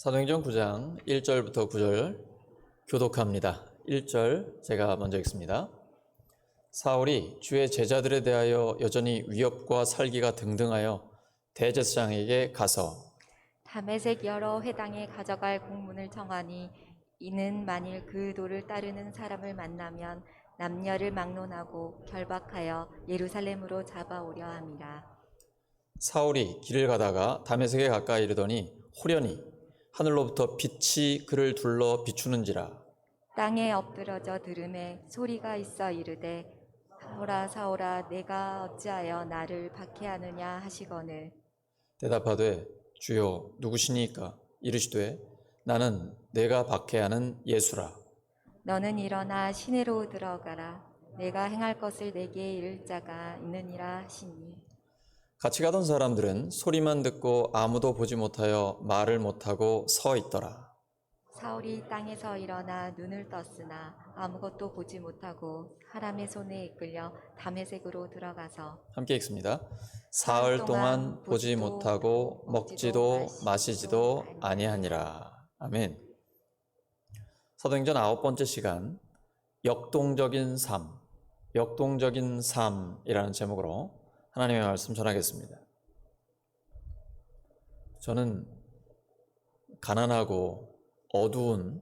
사도행전 9장 1절부터 9절 교독합니다. 1절 제가 먼저 읽습니다. 사울이 주의 제자들에 대하여 여전히 위협과 살기가 등등하여 대제사장에게 가서 다메섹 여러 회당에 가져갈 공문을 청하니 이는 만일 그 도를 따르는 사람을 만나면 남녀를 막론하고 결박하여 예루살렘으로 잡아오려 함이라. 사울이 길을 가다가 다메섹에 가까이 이르더니 호련히 하늘로부터 빛이 그를 둘러 비추는지라. 땅에 엎드러져 들음에 소리가 있어 이르되 사울아 사울아 내가 어찌하여 나를 박해하느냐 하시거늘 대답하되 주여 누구시니까? 이르시되 나는 내가 박해하는 예수라. 너는 일어나 시내로 들어가라. 내가 행할 것을 내게 이를 자가 있느니라 하시니 같이 가던 사람들은 소리만 듣고 아무도 보지 못하여 말을 못하고 서 있더라. 사울이 땅에서 일어나 눈을 떴으나 아무것도 보지 못하고 사람의 손에 이끌려 다메섹으로 들어가서 함께 읽습니다. 사흘 동안 보지 못하고 먹지도 마시지도 아니하니라. 아멘. 사도행전 9번째 시간 역동적인 삶이라는 제목으로 하나님의 말씀 전하겠습니다. 저는 가난하고 어두운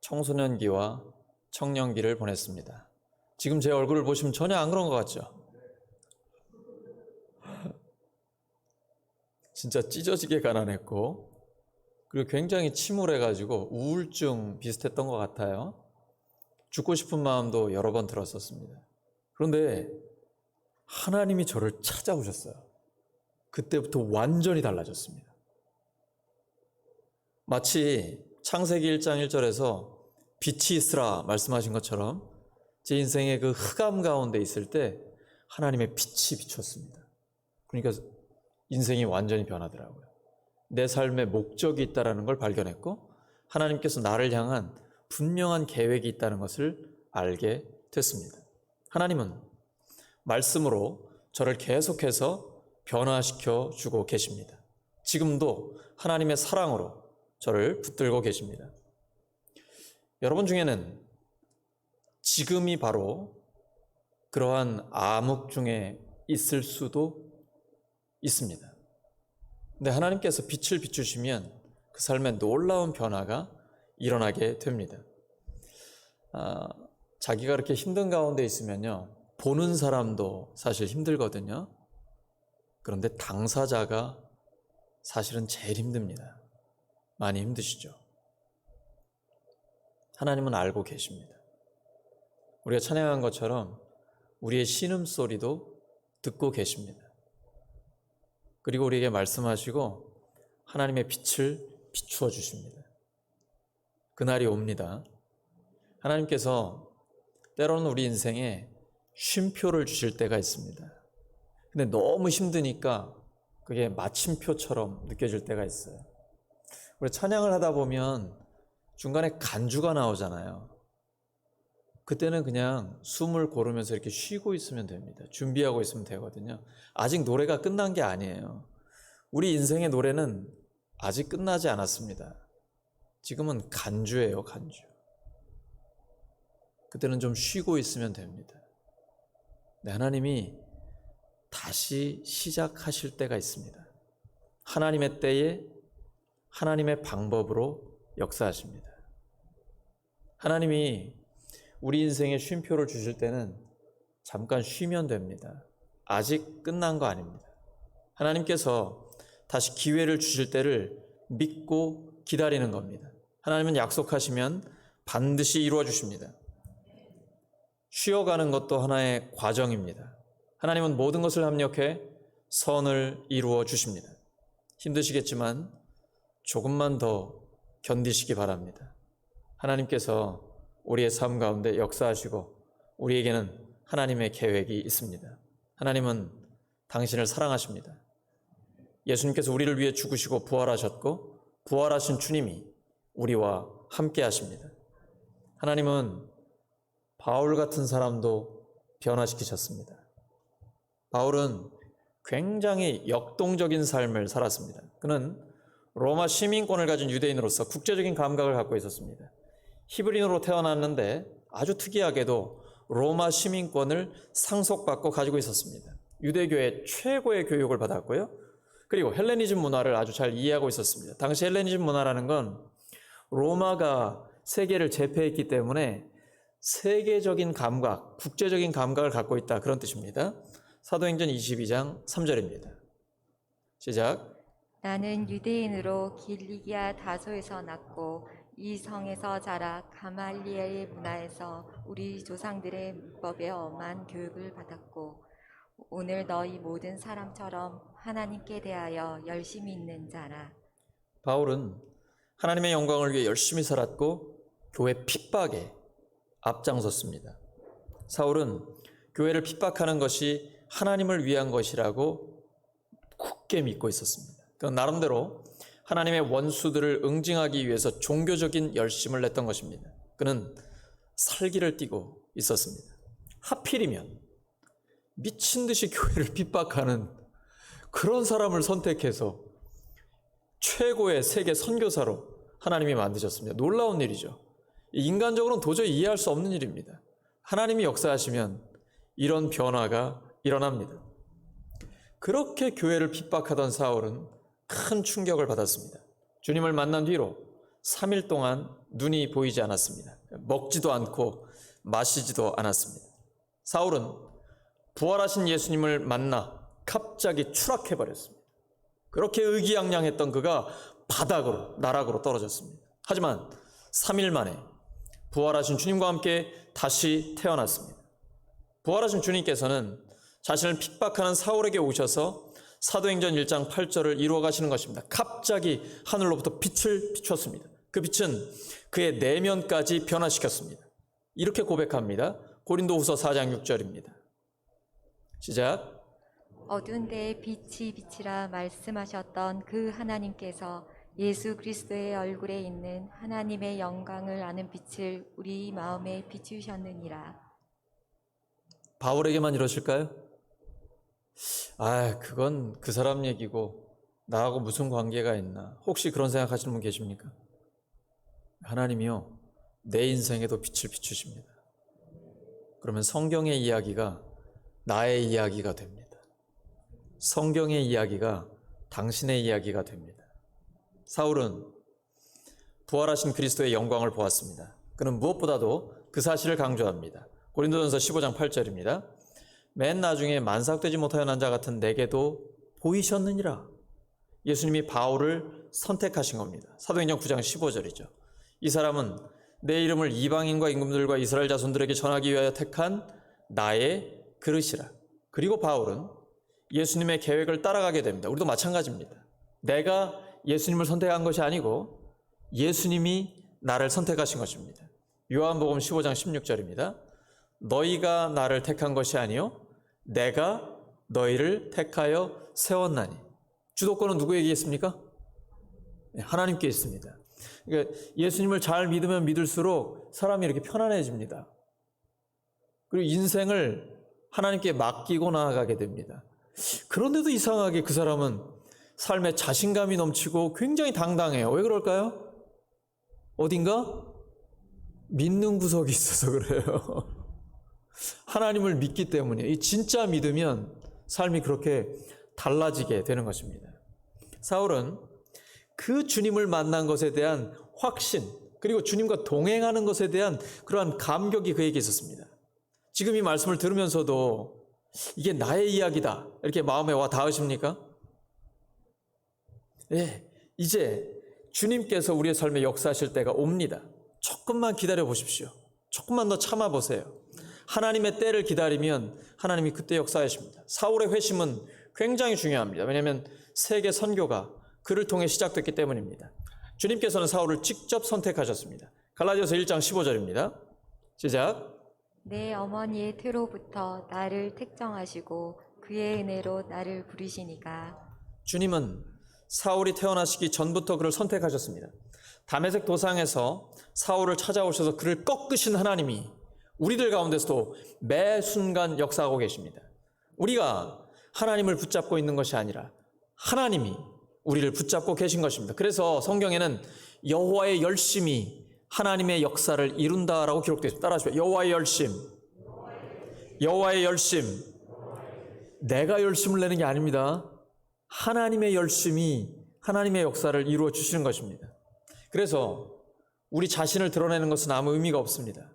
청소년기와 청년기를 보냈습니다. 지금 제 얼굴을 보시면 전혀 안 그런 것 같죠? 진짜 찢어지게 가난했고 그리고 굉장히 침울해가지고 우울증 비슷했던 것 같아요. 죽고 싶은 마음도 여러 번 들었었습니다. 그런데 하나님이 저를 찾아오셨어요. 그때부터 완전히 달라졌습니다. 마치 창세기 1장 1절에서 빛이 있으라 말씀하신 것처럼 제 인생의 그 흑암 가운데 있을 때 하나님의 빛이 비쳤습니다. 그러니까 인생이 완전히 변하더라고요. 내 삶에 목적이 있다는 걸 발견했고 하나님께서 나를 향한 분명한 계획이 있다는 것을 알게 됐습니다. 하나님은 말씀으로 저를 계속해서 변화시켜 주고 계십니다. 지금도 하나님의 사랑으로 저를 붙들고 계십니다. 여러분 중에는 지금이 바로 그러한 암흑 중에 있을 수도 있습니다. 근데 하나님께서 빛을 비추시면 그 삶에 놀라운 변화가 일어나게 됩니다. 자기가 그렇게 힘든 가운데 있으면요, 보는 사람도 사실 힘들거든요. 그런데 당사자가 사실은 제일 힘듭니다. 많이 힘드시죠? 하나님은 알고 계십니다. 우리가 찬양한 것처럼 우리의 신음소리도 듣고 계십니다. 그리고 우리에게 말씀하시고 하나님의 빛을 비추어 주십니다. 그날이 옵니다. 하나님께서 때로는 우리 인생에 쉼표를 주실 때가 있습니다. 근데 너무 힘드니까 그게 마침표처럼 느껴질 때가 있어요. 우리 찬양을 하다 보면 중간에 간주가 나오잖아요. 그때는 그냥 숨을 고르면서 이렇게 쉬고 있으면 됩니다. 준비하고 있으면 되거든요. 아직 노래가 끝난 게 아니에요. 우리 인생의 노래는 아직 끝나지 않았습니다. 지금은 간주예요, 간주. 그때는 좀 쉬고 있으면 됩니다. 네, 하나님이 다시 시작하실 때가 있습니다. 하나님의 때에 하나님의 방법으로 역사하십니다. 하나님이 우리 인생에 쉼표를 주실 때는 잠깐 쉬면 됩니다. 아직 끝난 거 아닙니다. 하나님께서 다시 기회를 주실 때를 믿고 기다리는 겁니다. 하나님은 약속하시면 반드시 이루어 주십니다. 쉬어가는 것도 하나의 과정입니다. 하나님은 모든 것을 합력해 선을 이루어 주십니다. 힘드시겠지만 조금만 더 견디시기 바랍니다. 하나님께서 우리의 삶 가운데 역사하시고 우리에게는 하나님의 계획이 있습니다. 하나님은 당신을 사랑하십니다. 예수님께서 우리를 위해 죽으시고 부활하셨고 부활하신 주님이 우리와 함께 하십니다. 하나님은 바울 같은 사람도 변화시키셨습니다. 바울은 굉장히 역동적인 삶을 살았습니다. 그는 로마 시민권을 가진 유대인으로서 국제적인 감각을 갖고 있었습니다. 히브리인으로 태어났는데 아주 특이하게도 로마 시민권을 상속받고 가지고 있었습니다. 유대교의 최고의 교육을 받았고요. 그리고 헬레니즘 문화를 아주 잘 이해하고 있었습니다. 당시 헬레니즘 문화라는 건 로마가 세계를 제패했기 때문에 세계적인 감각, 국제적인 감각을 갖고 있다, 그런 뜻입니다. 사도행전 22장 3절입니다. 시작. 나는 유대인으로 길리기아 다소에서 났고 이 성에서 자라 가말리엘의 문화에서 우리 조상들의 율법에 엄한 교육을 받았고 오늘 너희 모든 사람처럼 하나님께 대하여 열심히 있는 자라. 바울은 하나님의 영광을 위해 열심히 살았고 교회 핍박에 앞장섰습니다. 사울은 교회를 핍박하는 것이 하나님을 위한 것이라고 굳게 믿고 있었습니다. 그건 나름대로 하나님의 원수들을 응징하기 위해서 종교적인 열심을 냈던 것입니다. 그는 살기를 띠고 있었습니다. 하필이면 미친 듯이 교회를 핍박하는 그런 사람을 선택해서 최고의 세계 선교사로 하나님이 만드셨습니다. 놀라운 일이죠. 인간적으로는 도저히 이해할 수 없는 일입니다. 하나님이 역사하시면 이런 변화가 일어납니다. 그렇게 교회를 핍박하던 사울은 큰 충격을 받았습니다. 주님을 만난 뒤로 3일 동안 눈이 보이지 않았습니다. 먹지도 않고 마시지도 않았습니다. 사울은 부활하신 예수님을 만나 갑자기 추락해버렸습니다. 그렇게 의기양양했던 그가 바닥으로, 나락으로 떨어졌습니다. 하지만 3일 만에 부활하신 주님과 함께 다시 태어났습니다. 부활하신 주님께서는 자신을 핍박하는 사울에게 오셔서 사도행전 1장 8절을 이루어 가시는 것입니다. 갑자기 하늘로부터 빛을 비추었습니다. 그 빛은 그의 내면까지 변화시켰습니다. 이렇게 고백합니다. 고린도후서 4장 6절입니다. 시작. 어두운 데에 빛이 비치라 말씀하셨던 그 하나님께서 예수 그리스도의 얼굴에 있는 하나님의 영광을 아는 빛을 우리 마음에 비추셨느니라. 바울에게만 이러실까요? 그건 그 사람 얘기고 나하고 무슨 관계가 있나. 혹시 그런 생각하시는 분 계십니까? 하나님이요, 내 인생에도 빛을 비추십니다. 그러면 성경의 이야기가 나의 이야기가 됩니다. 성경의 이야기가 당신의 이야기가 됩니다. 사울은 부활하신 그리스도의 영광을 보았습니다. 그는 무엇보다도 그 사실을 강조합니다. 고린도전서 15장 8절입니다. 맨 나중에 만삭되지 못하여 난 자 같은 내게도 보이셨느니라. 예수님이 바울을 선택하신 겁니다. 사도행전 9장 15절이죠. 이 사람은 내 이름을 이방인과 임금들과 이스라엘 자손들에게 전하기 위하여 택한 나의 그릇이라. 그리고 바울은 예수님의 계획을 따라가게 됩니다. 우리도 마찬가지입니다. 내가 예수님을 선택한 것이 아니고 예수님이 나를 선택하신 것입니다. 요한복음 15장 16절입니다. 너희가 나를 택한 것이 아니요 내가 너희를 택하여 세웠나니. 주도권은 누구에게 있습니까? 하나님께 있습니다. 그러니까 예수님을 잘 믿으면 믿을수록 사람이 이렇게 편안해집니다. 그리고 인생을 하나님께 맡기고 나아가게 됩니다. 그런데도 이상하게 그 사람은 삶에 자신감이 넘치고 굉장히 당당해요. 왜 그럴까요? 어딘가 믿는 구석이 있어서 그래요. 하나님을 믿기 때문에. 이 진짜 믿으면 삶이 그렇게 달라지게 되는 것입니다. 사울은 그 주님을 만난 것에 대한 확신, 그리고 주님과 동행하는 것에 대한 그러한 감격이 그에게 있었습니다. 지금 이 말씀을 들으면서도 이게 나의 이야기다 이렇게 마음에 와 닿으십니까? 네, 이제 주님께서 우리의 삶에 역사하실 때가 옵니다. 조금만 기다려 보십시오. 조금만 더 참아 보세요. 하나님의 때를 기다리면 하나님이 그때 역사하십니다. 사울의 회심은 굉장히 중요합니다. 왜냐하면 세계 선교가 그를 통해 시작됐기 때문입니다. 주님께서는 사울을 직접 선택하셨습니다. 갈라디아서 1장 15절입니다. 시작. 내 어머니의 태로부터 나를 택정하시고 그의 은혜로 나를 부르시니까. 주님은 사울이 태어나시기 전부터 그를 선택하셨습니다. 다메섹 도상에서 사울을 찾아오셔서 그를 꺾으신 하나님이 우리들 가운데서도 매 순간 역사하고 계십니다. 우리가 하나님을 붙잡고 있는 것이 아니라 하나님이 우리를 붙잡고 계신 것입니다. 그래서 성경에는 여호와의 열심이 하나님의 역사를 이룬다라고 기록되어 있습니다. 따라하시죠. 여호와의 열심. 여호와의 열심. 내가 열심을 내는 게 아닙니다. 하나님의 열심이 하나님의 역사를 이루어 주시는 것입니다. 그래서 우리 자신을 드러내는 것은 아무 의미가 없습니다.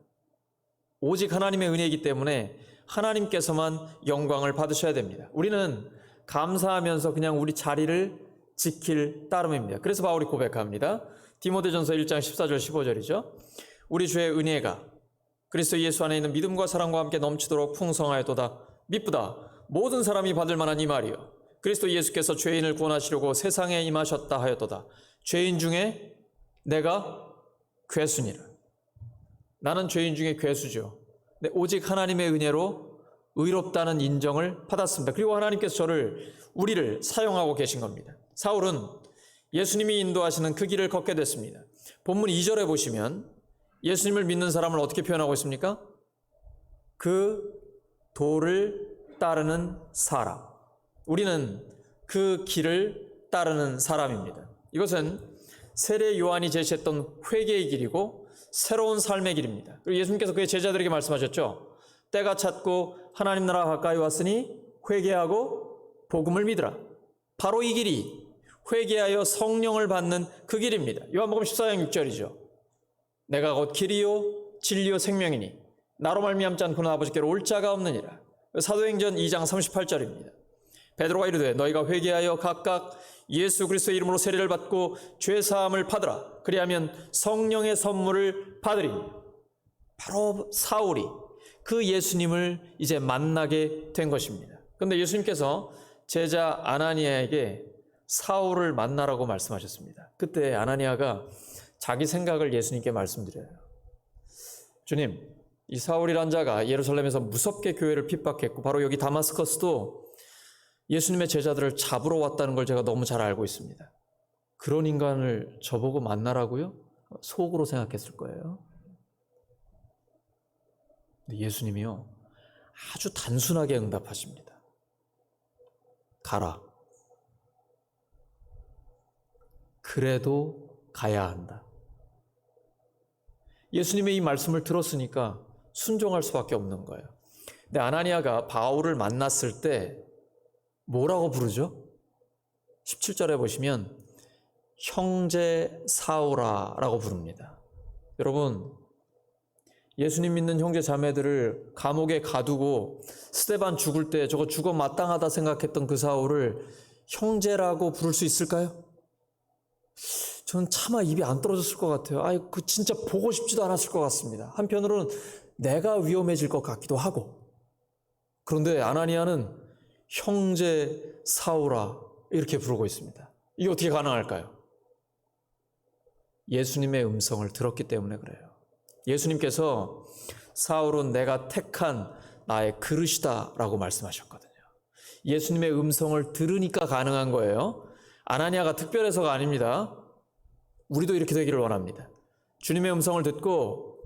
오직 하나님의 은혜이기 때문에 하나님께서만 영광을 받으셔야 됩니다. 우리는 감사하면서 그냥 우리 자리를 지킬 따름입니다. 그래서 바울이 고백합니다. 디모데전서 1장 14절 15절이죠. 우리 주의 은혜가 그리스도 예수 안에 있는 믿음과 사랑과 함께 넘치도록 풍성하였도다. 미쁘다. 모든 사람이 받을 만한 이 말이요. 그리스도 예수께서 죄인을 구원하시려고 세상에 임하셨다 하였도다. 죄인 중에 내가 괴수니라. 나는 죄인 중에 괴수죠. 근데 오직 하나님의 은혜로 의롭다는 인정을 받았습니다. 그리고 하나님께서 우리를 사용하고 계신 겁니다. 사울은 예수님이 인도하시는 그 길을 걷게 됐습니다. 본문 2절에 보시면 예수님을 믿는 사람을 어떻게 표현하고 있습니까? 그 도를 따르는 사람. 우리는 그 길을 따르는 사람입니다. 이것은 세례 요한이 제시했던 회개의 길이고 새로운 삶의 길입니다. 그리고 예수님께서 그의 제자들에게 말씀하셨죠. 때가 찼고 하나님 나라가 가까이 왔으니 회개하고 복음을 믿으라. 바로 이 길이 회개하여 성령을 받는 그 길입니다. 요한복음 14장 6절이죠. 내가 곧 길이요 진리요 생명이니 나로 말미암지 않고는 아버지께로 올 자가 없느니라. 사도행전 2장 38절입니다. 베드로가 이르되 너희가 회개하여 각각 예수 그리스도의 이름으로 세례를 받고 죄 사함을 받으라. 그리하면 성령의 선물을 받으리니. 바로 사울이 그 예수님을 이제 만나게 된 것입니다. 그런데 예수님께서 제자 아나니아에게 사울을 만나라고 말씀하셨습니다. 그때 아나니아가 자기 생각을 예수님께 말씀드려요. 주님, 이 사울이란 자가 예루살렘에서 무섭게 교회를 핍박했고 바로 여기 다마스커스도 예수님의 제자들을 잡으러 왔다는 걸 제가 너무 잘 알고 있습니다. 그런 인간을 저보고 만나라고요? 속으로 생각했을 거예요. 근데 예수님이요, 아주 단순하게 응답하십니다. 가라. 그래도 가야 한다. 예수님의 이 말씀을 들었으니까 순종할 수밖에 없는 거예요. 근데 아나니아가 바울을 만났을 때 뭐라고 부르죠? 17절에 보시면 형제 사울아라고 부릅니다. 여러분, 예수님 믿는 형제 자매들을 감옥에 가두고 스데반 죽을 때 저거 죽어 마땅하다 생각했던 그 사울을 형제라고 부를 수 있을까요? 저는 차마 입이 안 떨어졌을 것 같아요. 그 진짜 보고 싶지도 않았을 것 같습니다. 한편으로는 내가 위험해질 것 같기도 하고. 그런데 아나니아는 형제 사울아 이렇게 부르고 있습니다. 이게 어떻게 가능할까요? 예수님의 음성을 들었기 때문에 그래요. 예수님께서 사울은 내가 택한 나의 그릇이다 라고 말씀하셨거든요. 예수님의 음성을 들으니까 가능한 거예요. 아나니아가 특별해서가 아닙니다. 우리도 이렇게 되기를 원합니다. 주님의 음성을 듣고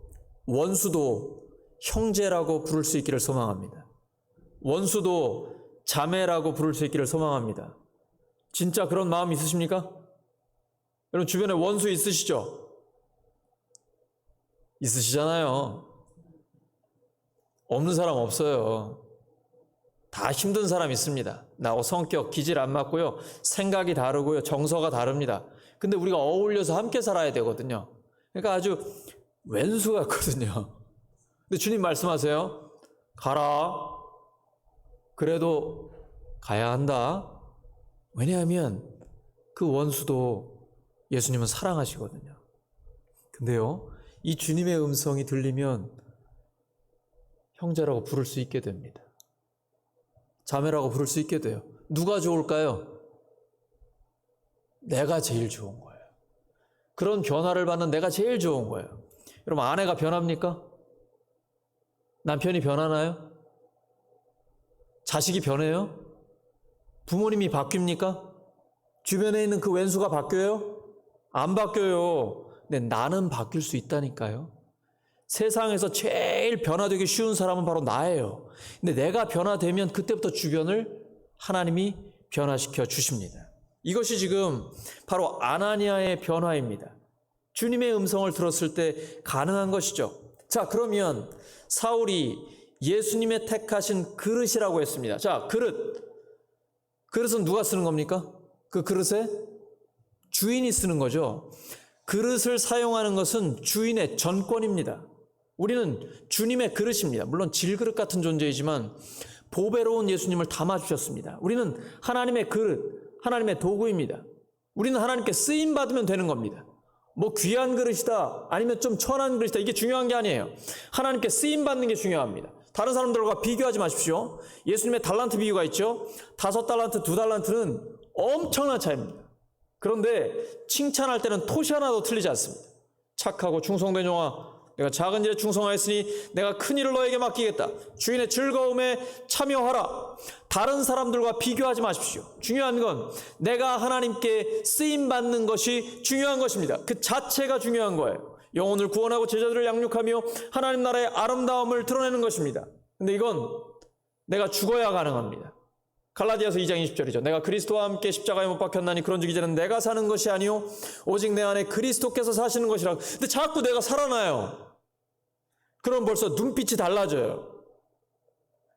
원수도 형제라고 부를 수 있기를 소망합니다. 원수도 자매라고 부를 수 있기를 소망합니다. 진짜 그런 마음 있으십니까? 여러분 주변에 원수 있으시죠? 있으시잖아요. 없는 사람 없어요. 다 힘든 사람 있습니다. 나하고 성격, 기질 안 맞고요. 생각이 다르고요. 정서가 다릅니다. 근데 우리가 어울려서 함께 살아야 되거든요. 그러니까 아주 왼수 같거든요. 근데 주님 말씀하세요. 가라. 그래도 가야 한다. 왜냐하면 그 원수도 예수님은 사랑하시거든요. 근데요, 이 주님의 음성이 들리면 형제라고 부를 수 있게 됩니다. 자매라고 부를 수 있게 돼요. 누가 좋을까요? 내가 제일 좋은 거예요. 그런 변화를 받는 내가 제일 좋은 거예요. 여러분, 아내가 변합니까? 남편이 변하나요? 자식이 변해요? 부모님이 바뀝니까? 주변에 있는 그 왼수가 바뀌어요? 안 바뀌어요. 근데 나는 바뀔 수 있다니까요. 세상에서 제일 변화되기 쉬운 사람은 바로 나예요. 근데 내가 변화되면 그때부터 주변을 하나님이 변화시켜 주십니다. 이것이 지금 바로 아나니아의 변화입니다. 주님의 음성을 들었을 때 가능한 것이죠. 자, 그러면 사울이 예수님의 택하신 그릇이라고 했습니다. 자, 그릇은 누가 쓰는 겁니까? 그 그릇에 주인이 쓰는 거죠. 그릇을 사용하는 것은 주인의 전권입니다. 우리는 주님의 그릇입니다. 물론 질그릇 같은 존재이지만 보배로운 예수님을 담아주셨습니다. 우리는 하나님의 그릇, 하나님의 도구입니다. 우리는 하나님께 쓰임받으면 되는 겁니다. 뭐 귀한 그릇이다, 아니면 좀 천한 그릇이다, 이게 중요한 게 아니에요. 하나님께 쓰임받는 게 중요합니다. 다른 사람들과 비교하지 마십시오. 예수님의 달란트 비유가 있죠. 5달란트, 2달란트는 엄청난 차이입니다. 그런데 칭찬할 때는 토시 하나도 틀리지 않습니다. 착하고 충성된 종아, 내가 작은 일에 충성하였으니 내가 큰 일을 너에게 맡기겠다. 주인의 즐거움에 참여하라. 다른 사람들과 비교하지 마십시오. 중요한 건 내가 하나님께 쓰임받는 것이 중요한 것입니다. 그 자체가 중요한 거예요. 영혼을 구원하고 제자들을 양육하며 하나님 나라의 아름다움을 드러내는 것입니다. 근데 이건 내가 죽어야 가능합니다. 갈라디아서 2장 20절이죠. 내가 그리스도와 함께 십자가에 못 박혔나니 그런즉 이제는 내가 사는 것이 아니요 오직 내 안에 그리스도께서 사시는 것이라. 근데 자꾸 내가 살아나요. 그럼 벌써 눈빛이 달라져요.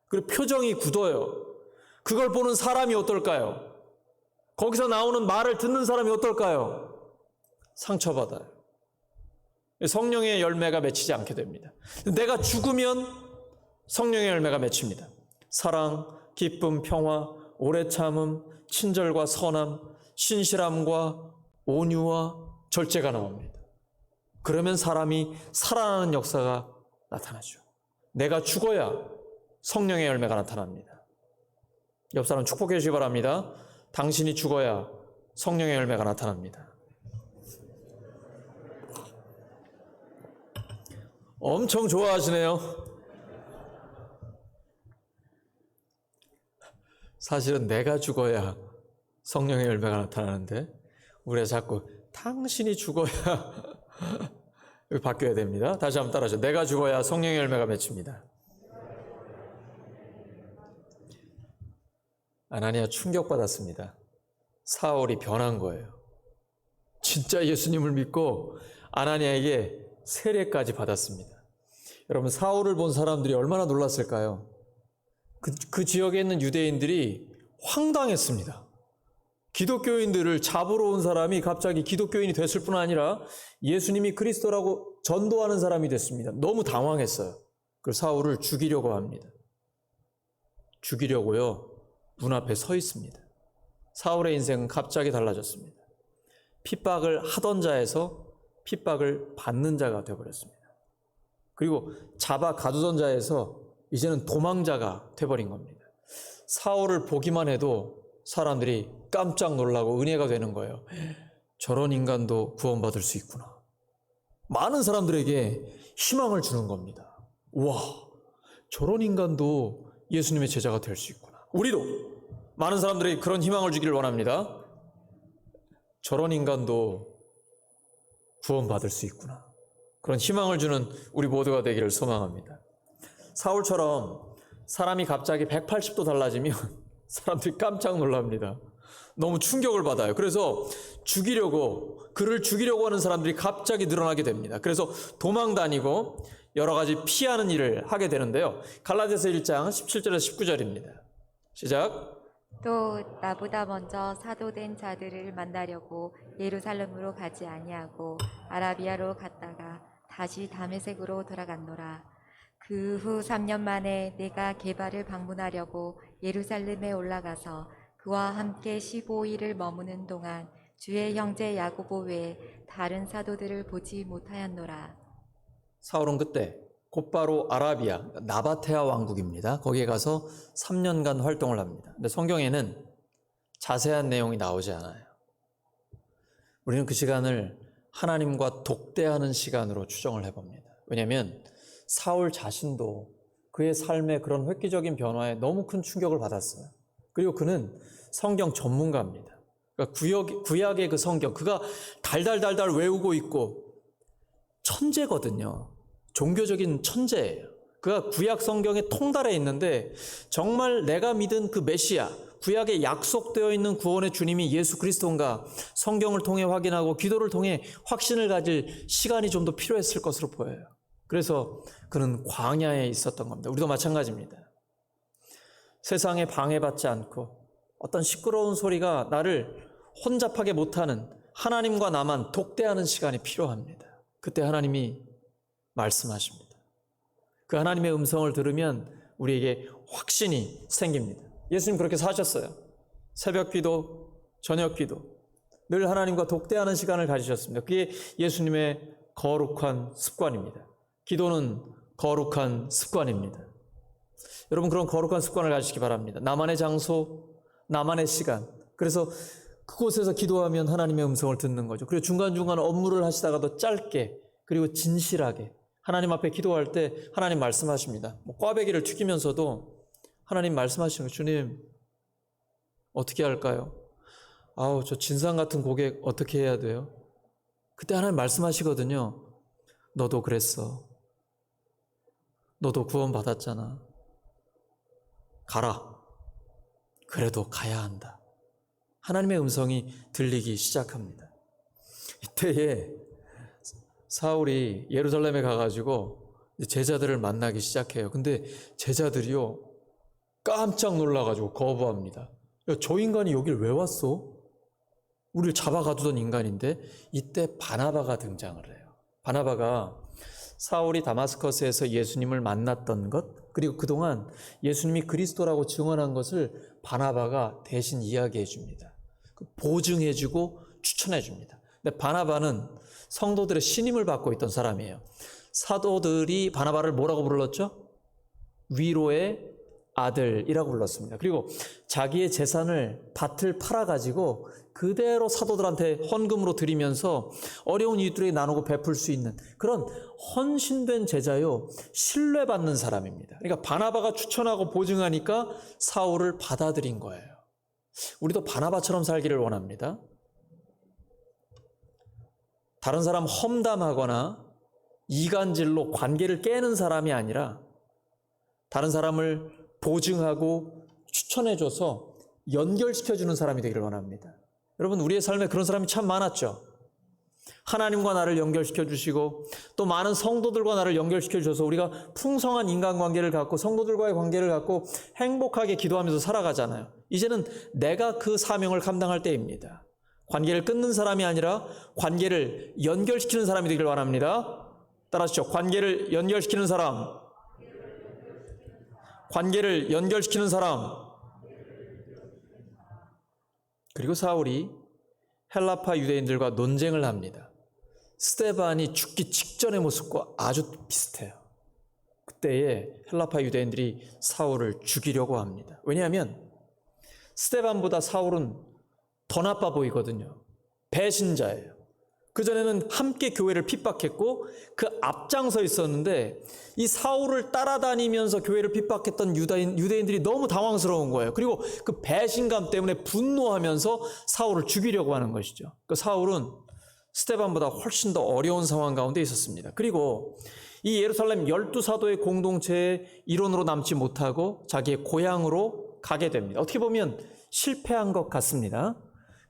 그리고 표정이 굳어요. 그걸 보는 사람이 어떨까요? 거기서 나오는 말을 듣는 사람이 어떨까요? 상처받아요. 성령의 열매가 맺히지 않게 됩니다. 내가 죽으면 성령의 열매가 맺힙니다. 사랑, 기쁨, 평화, 오래 참음, 친절과 선함, 신실함과 온유와 절제가 나옵니다. 그러면 사람이 살아나는 역사가 나타나죠. 내가 죽어야 성령의 열매가 나타납니다. 옆 사람 축복해 주시기 바랍니다. 당신이 죽어야 성령의 열매가 나타납니다. 엄청 좋아하시네요. 사실은 내가 죽어야 성령의 열매가 나타나는데 우리가 자꾸 당신이 죽어야 여기 바뀌어야 됩니다. 다시 한번 따라하죠. 내가 죽어야 성령의 열매가 맺힙니다. 아나니아 충격받았습니다. 사울이 변한 거예요. 진짜 예수님을 믿고 아나니아에게 세례까지 받았습니다. 여러분, 사울을 본 사람들이 얼마나 놀랐을까요? 그 지역에 있는 유대인들이 황당했습니다. 기독교인들을 잡으러 온 사람이 갑자기 기독교인이 됐을 뿐 아니라 예수님이 그리스도라고 전도하는 사람이 됐습니다. 너무 당황했어요. 그래서 사울을 죽이려고 합니다. 죽이려고요. 문 앞에 서 있습니다. 사울의 인생은 갑자기 달라졌습니다. 핍박을 하던 자에서 핍박을 받는 자가 되어버렸습니다. 그리고 잡아 가두던 자에서 이제는 도망자가 돼버린 겁니다. 사울을 보기만 해도 사람들이 깜짝 놀라고 은혜가 되는 거예요. 저런 인간도 구원받을 수 있구나. 많은 사람들에게 희망을 주는 겁니다. 와, 저런 인간도 예수님의 제자가 될 수 있구나. 우리도 많은 사람들에게 그런 희망을 주기를 원합니다. 저런 인간도 구원받을 수 있구나. 그런 희망을 주는 우리 모두가 되기를 소망합니다. 사울처럼 사람이 갑자기 180도 달라지면 사람들이 깜짝 놀랍니다. 너무 충격을 받아요. 그래서 그를 죽이려고 하는 사람들이 갑자기 늘어나게 됩니다. 그래서 도망 다니고 여러 가지 피하는 일을 하게 되는데요. 갈라디아서 1장 17절에서 19절입니다. 시작. 또 나보다 먼저 사도된 자들을 만나려고 예루살렘으로 가지 아니하고 아라비아로 갔다가 다시 다메섹으로 돌아갔노라. 그 후 3년 만에 내가 게바를 방문하려고 예루살렘에 올라가서 그와 함께 15일을 머무는 동안 주의 형제 야고보 외에 다른 사도들을 보지 못하였노라. 사울은 그때 곧바로 아라비아, 나바테아 왕국입니다. 거기에 가서 3년간 활동을 합니다. 근데 성경에는 자세한 내용이 나오지 않아요. 우리는 그 시간을 하나님과 독대하는 시간으로 추정을 해봅니다. 왜냐하면 사울 자신도 그의 삶의 그런 획기적인 변화에 너무 큰 충격을 받았어요. 그리고 그는 성경 전문가입니다. 그러니까 구약의 그 성경, 그가 달달달달 외우고 있고 천재거든요. 종교적인 천재예요. 그가 구약 성경의 통달에 있는데 정말 내가 믿은 그 메시아, 구약에 약속되어 있는 구원의 주님이 예수 그리스도인가 성경을 통해 확인하고 기도를 통해 확신을 가질 시간이 좀 더 필요했을 것으로 보여요. 그래서 그는 광야에 있었던 겁니다. 우리도 마찬가지입니다. 세상에 방해받지 않고 어떤 시끄러운 소리가 나를 혼잡하게 못하는 하나님과 나만 독대하는 시간이 필요합니다. 그때 하나님이 말씀하십니다. 그 하나님의 음성을 들으면 우리에게 확신이 생깁니다. 예수님 그렇게 사셨어요. 새벽 기도, 저녁 기도, 늘 하나님과 독대하는 시간을 가지셨습니다. 그게 예수님의 거룩한 습관입니다. 기도는 거룩한 습관입니다. 여러분 그런 거룩한 습관을 가지시기 바랍니다. 나만의 장소, 나만의 시간. 그래서 그곳에서 기도하면 하나님의 음성을 듣는 거죠. 그리고 중간중간 업무를 하시다가도 짧게 그리고 진실하게 하나님 앞에 기도할 때 하나님 말씀하십니다. 꽈배기를 튀기면서도 하나님 말씀하시는 거예요. 주님 어떻게 할까요? 아우 저 진상 같은 고객 어떻게 해야 돼요? 그때 하나님 말씀하시거든요. 너도 그랬어. 너도 구원 받았잖아. 가라. 그래도 가야 한다. 하나님의 음성이 들리기 시작합니다. 이때에 사울이 예루살렘에 가가지고 제자들을 만나기 시작해요. 근데 제자들이요 깜짝 놀라가지고 거부합니다. 야, 저 인간이 여길 왜 왔어? 우리를 잡아가두던 인간인데. 이때 바나바가 등장을 해요. 바나바가 사울이 다마스커스에서 예수님을 만났던 것, 그리고 그동안 예수님이 그리스도라고 증언한 것을 바나바가 대신 이야기해 줍니다. 보증해 주고 추천해 줍니다. 근데 바나바는 성도들의 신임을 받고 있던 사람이에요. 사도들이 바나바를 뭐라고 불렀죠? 위로의 아들이라고 불렀습니다. 그리고 자기의 재산을 밭을 팔아가지고 그대로 사도들한테 헌금으로 드리면서 어려운 이웃들에게 나누고 베풀 수 있는 그런 헌신된 제자요, 신뢰받는 사람입니다. 그러니까 바나바가 추천하고 보증하니까 사울을 받아들인 거예요. 우리도 바나바처럼 살기를 원합니다. 다른 사람 험담하거나 이간질로 관계를 깨는 사람이 아니라 다른 사람을 보증하고 추천해줘서 연결시켜주는 사람이 되기를 원합니다. 여러분 우리의 삶에 그런 사람이 참 많았죠. 하나님과 나를 연결시켜 주시고 또 많은 성도들과 나를 연결시켜 주셔서 우리가 풍성한 인간관계를 갖고 성도들과의 관계를 갖고 행복하게 기도하면서 살아가잖아요. 이제는 내가 그 사명을 감당할 때입니다. 관계를 끊는 사람이 아니라 관계를 연결시키는 사람이 되기를 원합니다. 따라하시죠. 관계를 연결시키는 사람. 관계를 연결시키는 사람. 그리고 사울이 헬라파 유대인들과 논쟁을 합니다. 스데반이 죽기 직전의 모습과 아주 비슷해요. 그때에 헬라파 유대인들이 사울을 죽이려고 합니다. 왜냐하면 스데반보다 사울은 더 나빠 보이거든요. 배신자예요. 그전에는 함께 교회를 핍박했고 그 앞장서 있었는데 이 사울을 따라다니면서 교회를 핍박했던 유대인들이 너무 당황스러운 거예요. 그리고 그 배신감 때문에 분노하면서 사울을 죽이려고 하는 것이죠. 그 사울은 스데반보다 훨씬 더 어려운 상황 가운데 있었습니다. 그리고 이 예루살렘 12사도의 공동체의 일원으로 남지 못하고 자기의 고향으로 가게 됩니다. 어떻게 보면 실패한 것 같습니다.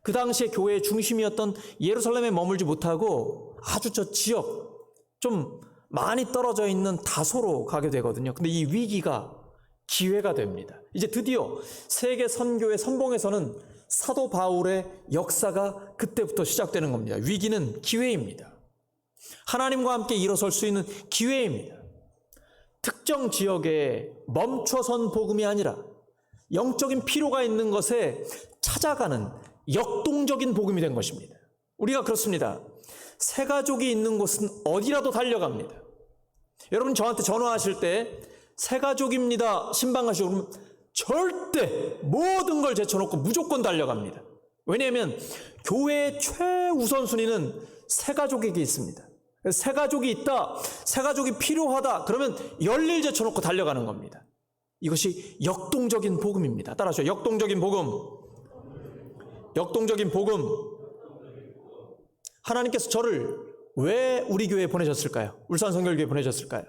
그 당시에 교회의 중심이었던 예루살렘에 머물지 못하고 아주 저 지역 좀 많이 떨어져 있는 다소로 가게 되거든요. 근데 이 위기가 기회가 됩니다. 이제 드디어 세계 선교의 선봉에서는 사도 바울의 역사가 그때부터 시작되는 겁니다. 위기는 기회입니다. 하나님과 함께 일어설 수 있는 기회입니다. 특정 지역에 멈춰선 복음이 아니라 영적인 필요가 있는 것에 찾아가는 역동적인 복음이 된 것입니다. 우리가 그렇습니다. 새 가족이 있는 곳은 어디라도 달려갑니다. 여러분 저한테 전화하실 때 새 가족입니다. 신방 가시고 그러면 절대 모든 걸 제쳐놓고 무조건 달려갑니다. 왜냐하면 교회의 최우선순위는 새 가족에게 있습니다. 새 가족이 있다, 새 가족이 필요하다 그러면 열일 제쳐놓고 달려가는 겁니다. 이것이 역동적인 복음입니다. 따라하시죠. 역동적인 복음. 역동적인 복음. 하나님께서 저를 왜 우리 교회에 보내셨을까요? 울산성결교회에 보내셨을까요?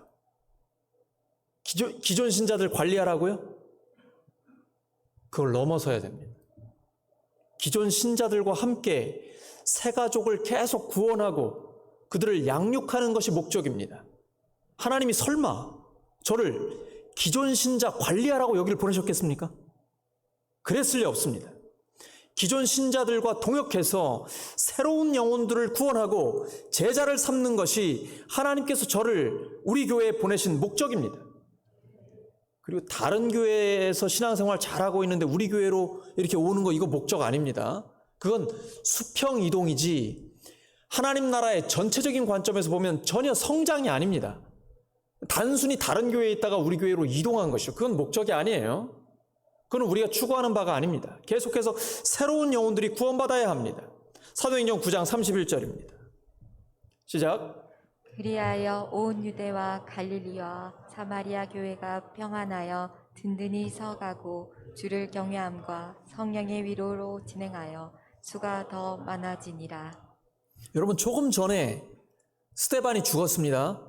기존 신자들 관리하라고요? 그걸 넘어서야 됩니다. 기존 신자들과 함께 새 가족을 계속 구원하고 그들을 양육하는 것이 목적입니다. 하나님이 설마 저를 기존 신자 관리하라고 여기를 보내셨겠습니까? 그랬을 리 없습니다. 기존 신자들과 동역해서 새로운 영혼들을 구원하고 제자를 삼는 것이 하나님께서 저를 우리 교회에 보내신 목적입니다. 그리고 다른 교회에서 신앙생활 잘하고 있는데 우리 교회로 이렇게 오는 거 이거 목적 아닙니다. 그건 수평 이동이지 하나님 나라의 전체적인 관점에서 보면 전혀 성장이 아닙니다. 단순히 다른 교회에 있다가 우리 교회로 이동한 것이죠. 그건 목적이 아니에요. 그건 우리가 추구하는 바가 아닙니다. 계속해서 새로운 영혼들이 구원받아야 합니다. 사도행전 9장 31절입니다. 시작. 그리하여 온 유대와 갈릴리와 사마리아 교회가 평안하여 든든히 서가고 주를 경외함과 성령의 위로로 진행하여 수가 더 많아지니라. 여러분 조금 전에 스데반이 죽었습니다.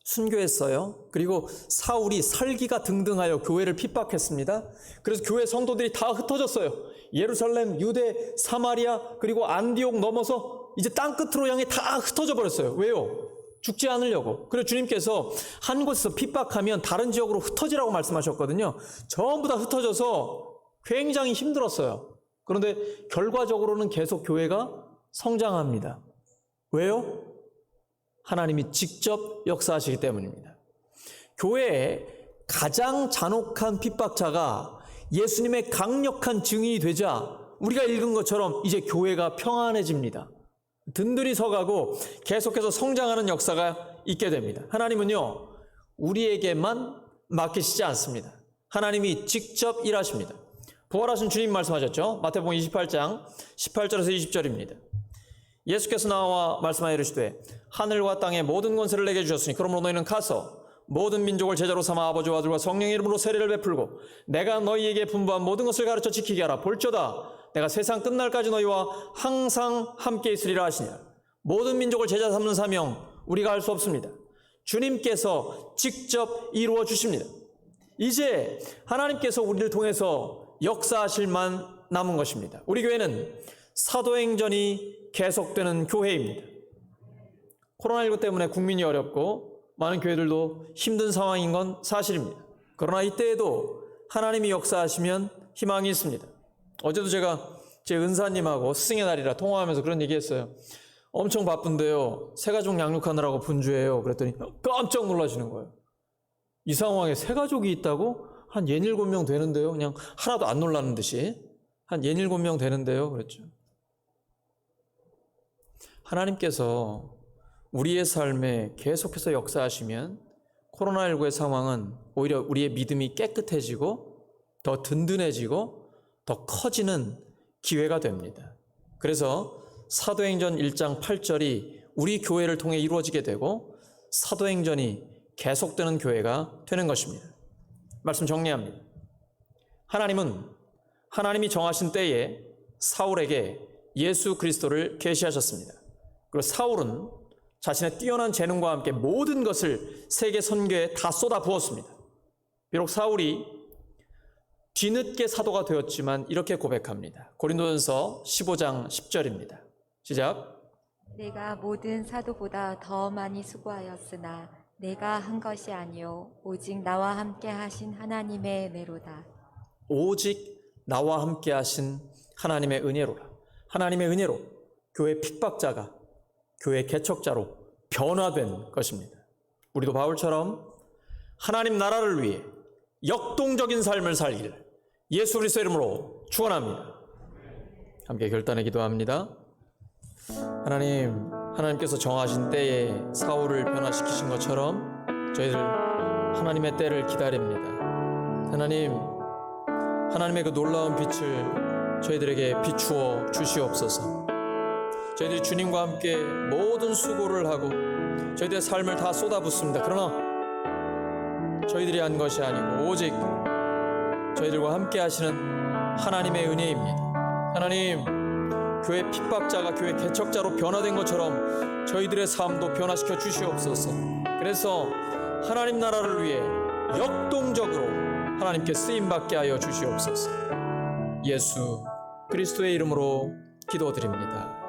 순교했어요. 그리고 사울이 살기가 등등하여 교회를 핍박했습니다. 그래서 교회 성도들이 다 흩어졌어요. 예루살렘, 유대, 사마리아 그리고 안디옥 넘어서 이제 땅끝으로 향해 다 흩어져 버렸어요. 왜요? 죽지 않으려고. 그래서 주님께서 한 곳에서 핍박하면 다른 지역으로 흩어지라고 말씀하셨거든요. 전부 다 흩어져서 굉장히 힘들었어요. 그런데 결과적으로는 계속 교회가 성장합니다. 왜요? 하나님이 직접 역사하시기 때문입니다. 교회에 가장 잔혹한 핍박자가 예수님의 강력한 증인이 되자 우리가 읽은 것처럼 이제 교회가 평안해집니다. 든든히 서가고 계속해서 성장하는 역사가 있게 됩니다. 하나님은요, 우리에게만 맡기시지 않습니다. 하나님이 직접 일하십니다. 부활하신 주님 말씀하셨죠? 마태복음 28장 18절에서 20절입니다. 예수께서 나와 말씀하여 이르시되 하늘과 땅의 모든 권세를 내게 주셨으니 그러므로 너희는 가서 모든 민족을 제자로 삼아 아버지와 아들과 성령의 이름으로 세례를 베풀고 내가 너희에게 분부한 모든 것을 가르쳐 지키게 하라. 볼저다 내가 세상 끝날까지 너희와 항상 함께 있으리라 하시니라. 모든 민족을 제자 삼는 사명 우리가 할 수 없습니다. 주님께서 직접 이루어 주십니다. 이제 하나님께서 우리를 통해서 역사하실만 남은 것입니다. 우리 교회는 사도행전이 계속되는 교회입니다. 코로나19 때문에 국민이 어렵고 많은 교회들도 힘든 상황인 건 사실입니다. 그러나 이때에도 하나님이 역사하시면 희망이 있습니다. 어제도 제가 제 은사님하고 스승의 날이라 통화하면서 그런 얘기했어요. 엄청 바쁜데요. 새가족 양육하느라고 분주해요. 그랬더니 깜짝 놀라시는 거예요. 이 상황에 새가족이 있다고? 한 67명 되는데요. 그냥 하나도 안 놀라는 듯이 한 67명 되는데요. 그랬죠. 하나님께서 우리의 삶에 계속해서 역사하시면 코로나19의 상황은 오히려 우리의 믿음이 깨끗해지고 더 든든해지고 더 커지는 기회가 됩니다. 그래서 사도행전 1장 8절이 우리 교회를 통해 이루어지게 되고 사도행전이 계속되는 교회가 되는 것입니다. 말씀 정리합니다. 하나님은 하나님이 정하신 때에 사울에게 예수 그리스도를 계시하셨습니다. 그리고 사울은 자신의 뛰어난 재능과 함께 모든 것을 세계 선교에 다 쏟아 부었습니다. 비록 사울이 뒤늦게 사도가 되었지만 이렇게 고백합니다. 고린도전서 15장 10절입니다. 시작. 내가 모든 사도보다 더 많이 수고하였으나 내가 한 것이 아니요 오직 나와 함께 하신 하나님의 은혜로다. 오직 나와 함께 하신 하나님의 은혜로라. 하나님의 은혜로 교회 핍박자가 교회 개척자로 변화된 것입니다. 우리도 바울처럼 하나님 나라를 위해 역동적인 삶을 살기를 예수 그리스도 이름으로 축원합니다. 함께 결단에 기도합니다. 하나님께서 정하신 때에 사울을 변화시키신 것처럼 저희들 하나님의 때를 기다립니다. 하나님의 그 놀라운 빛을 저희들에게 비추어 주시옵소서. 저희들이 주님과 함께 모든 수고를 하고 저희들의 삶을 다 쏟아붓습니다. 그러나 저희들이 한 것이 아니고 오직 저희들과 함께 하시는 하나님의 은혜입니다. 하나님, 교회 핍박자가 교회 개척자로 변화된 것처럼 저희들의 삶도 변화시켜 주시옵소서. 그래서 하나님 나라를 위해 역동적으로 하나님께 쓰임받게 하여 주시옵소서. 예수 그리스도의 이름으로 기도드립니다.